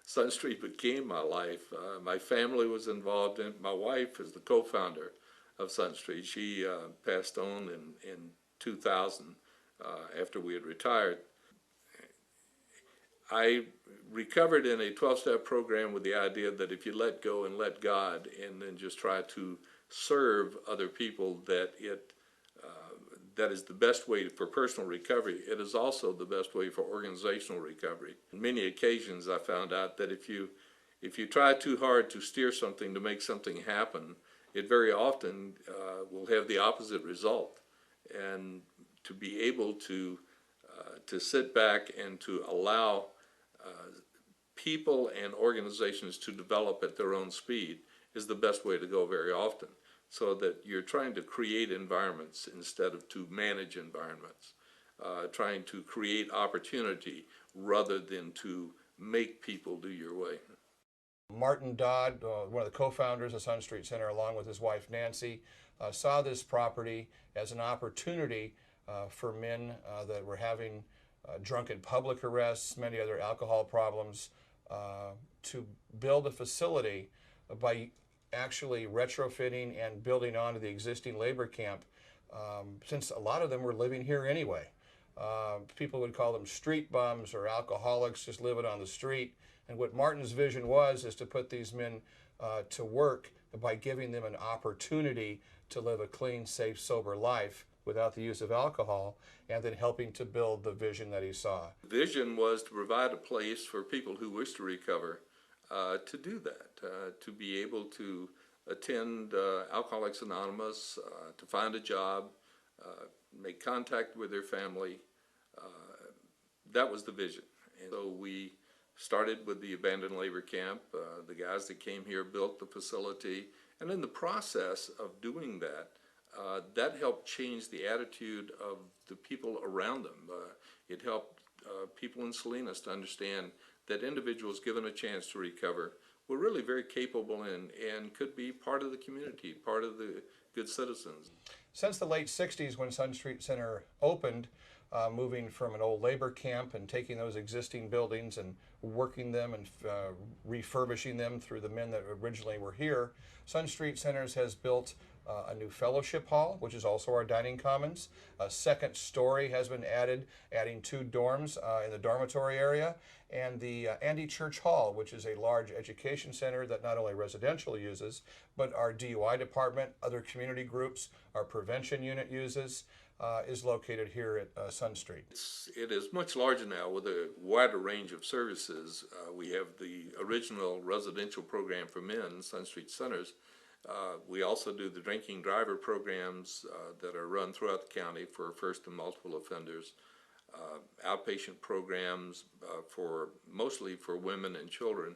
Sun Street became my life. My family was involved in it. My wife is the co-founder of Sun Street. She passed on in 2000 after we had retired. I recovered in a 12-step program with the idea that if you let go and let God and then just try to serve other people, that is the best way for personal recovery. It is also the best way for organizational recovery. On many occasions I found out that if you try too hard to steer something to make something happen, it very often will have the opposite result. And to be able to sit back and to allow people and organizations to develop at their own speed is the best way to go very often, so that you're trying to create environments instead of to manage environments, trying to create opportunity rather than to make people do your way. Martin Dodd, one of the co-founders of Sun Street Center, along with his wife Nancy, saw this property as an opportunity for men that were having drunken public arrests, many other alcohol problems, to build a facility by actually retrofitting and building onto the existing labor camp, since a lot of them were living here anyway. People would call them street bums or alcoholics just living on the street. And what Martin's vision was is to put these men to work by giving them an opportunity to live a clean, safe, sober life without the use of alcohol, and then helping to build the vision that he saw. The vision was to provide a place for people who wish to recover to do that, to be able to attend Alcoholics Anonymous, to find a job, make contact with their family. That was the vision. And so we started with the abandoned labor camp. The guys that came here built the facility, and in the process of doing that, that helped change the attitude of the people around them. It helped people in Salinas to understand that individuals given a chance to recover were really very capable and could be part of the community, part of the good citizens. Since the late 60s, when Sun Street Center opened, moving from an old labor camp and taking those existing buildings and working them and refurbishing them through the men that originally were here, Sun Street Centers has built a new fellowship hall, which is also our dining commons. A second story has been added, adding 2 dorms in the dormitory area, and the Andy Church Hall, which is a large education center that not only residential uses, but our DUI department, other community groups, our prevention unit uses, is located here at Sun Street. It is much larger now with a wider range of services. We have the original residential program for men, Sun Street Centers. We also do the drinking driver programs that are run throughout the county for first and multiple offenders, outpatient programs mostly for women and children.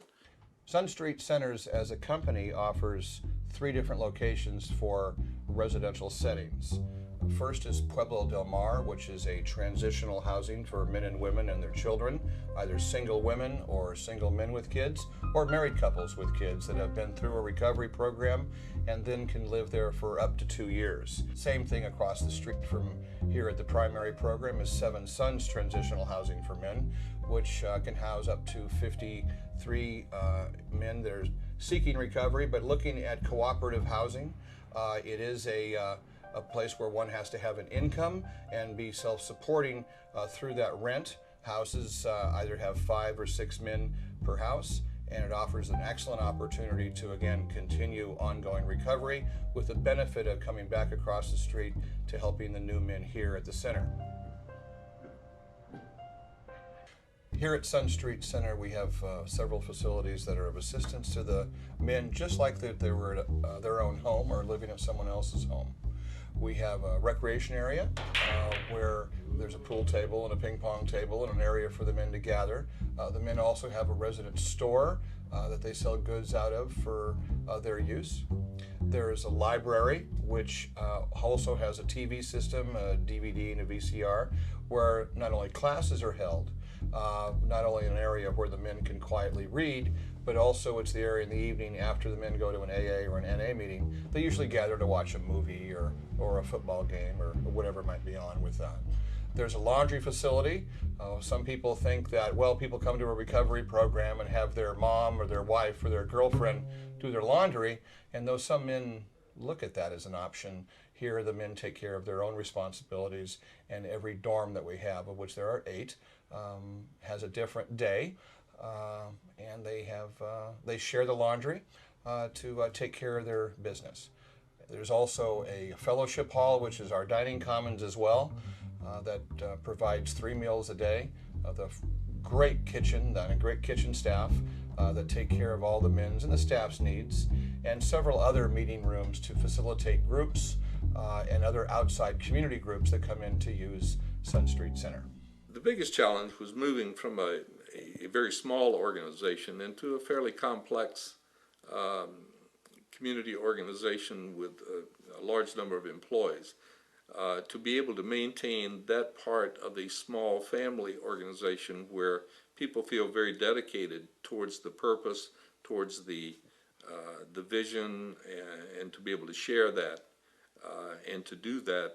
Sun Street Centers as a company offers 3 different locations for residential settings. First is Pueblo del Mar, which is a transitional housing for men and women and their children, either single women or single men with kids, or married couples with kids that have been through a recovery program and then can live there for up to 2 years. Same thing across the street from here at the primary program is Seven Sons Transitional Housing for Men, which can house up to 53 men that are seeking recovery but looking at cooperative housing. It is a place where one has to have an income and be self-supporting through that rent. Houses either have 5 or 6 men per house, and it offers an excellent opportunity to, again, continue ongoing recovery with the benefit of coming back across the street to helping the new men here at the center. Here at Sun Street Center, we have several facilities that are of assistance to the men, just like they were at their own home or living at someone else's home. We have a recreation area where there's a pool table and a ping pong table and an area for the men to gather. The men also have a resident store that they sell goods out of for their use. There is a library which also has a TV system, a DVD and a VCR, where not only classes are held, not only an area where the men can quietly read, but also it's the area in the evening after the men go to an AA or an NA meeting. They usually gather to watch a movie or a football game or whatever might be on with that. There's a laundry facility. Some people think that, well, people come to a recovery program and have their mom or their wife or their girlfriend do their laundry, and though some men look at that as an option, here the men take care of their own responsibilities, and every dorm that we have, of which there are 8, has a different day, and they share the laundry to take care of their business. There's also a fellowship hall, which is our dining commons as well, that provides 3 meals a day. The great kitchen, and a great kitchen staff that take care of all the men's and the staff's needs, and several other meeting rooms to facilitate groups and other outside community groups that come in to use Sun Street Center. The biggest challenge was moving from a very small organization into a fairly complex community organization with a large number of employees. To be able to maintain that part of the small family organization where people feel very dedicated towards the purpose, towards the vision, and to be able to share that, and to do that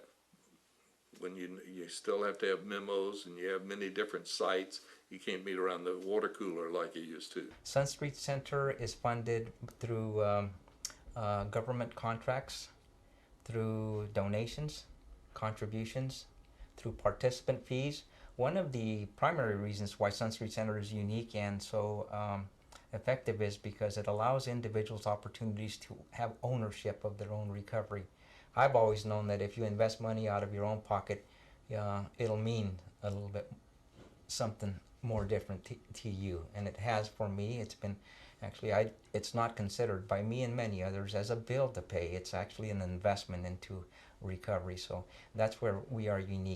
when you still have to have memos and you have many different sites. You can't meet around the water cooler like you used to. Sun Street Center is funded through government contracts, through donations, contributions, through participant fees. One of the primary reasons why Sun Street Center is unique and so effective is because it allows individuals opportunities to have ownership of their own recovery. I've always known that if you invest money out of your own pocket, it'll mean a little bit something more different to you, and it has for me. It's been actually, it's not considered by me and many others as a bill to pay. It's actually an investment into recovery, so that's where we are unique.